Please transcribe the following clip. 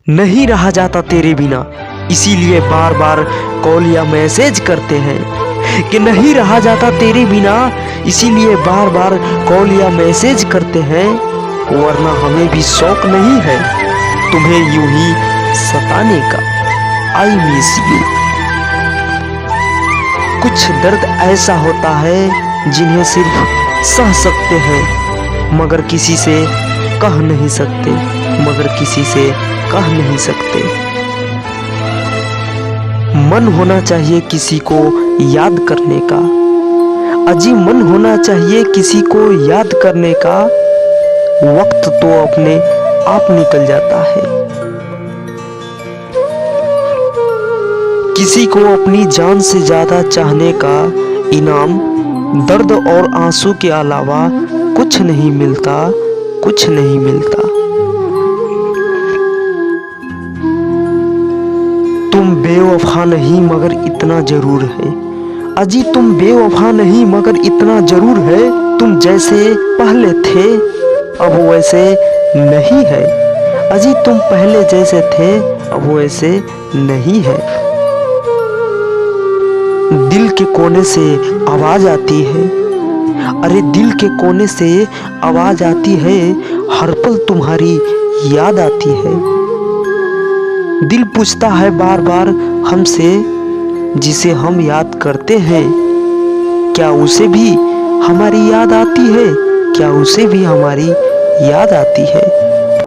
नहीं रहा जाता तेरे बिना, इसीलिए बार बार कॉल या मैसेज करते हैं कि नहीं रहा जाता तेरे बिना, इसीलिए बार बार कॉल या मैसेज करते हैं। वरना हमें भी शौक नहीं है तुम्हें यूं ही सताने का। I miss you. कुछ दर्द ऐसा होता है जिन्हें सिर्फ सह सकते हैं, मगर किसी से कह नहीं सकते, मगर किसी से कह नहीं सकते। मन होना चाहिए किसी को याद करने का, अजी मन होना चाहिए किसी को याद करने का। वक्त तो अपने आप निकल जाता है। किसी को अपनी जान से ज्यादा चाहने का इनाम दर्द और आंसू के अलावा कुछ नहीं मिलता, कुछ नहीं मिलता। तुम बेवफा नहीं मगर इतना जरूर है, अजी तुम बेवफा नहीं मगर इतना जरूर है। तुम जैसे पहले थे अब वैसे नहीं है, अजी तुम पहले जैसे थे अब वैसे नहीं है। दिल के कोने से आवाज आती है, अरे दिल के कोने से आवाज आती है, हर पल तुम्हारी याद आती है। दिल पूछता है बार बार हमसे, जिसे हम याद करते हैं, क्या उसे भी हमारी याद आती है, क्या उसे भी हमारी याद आती है।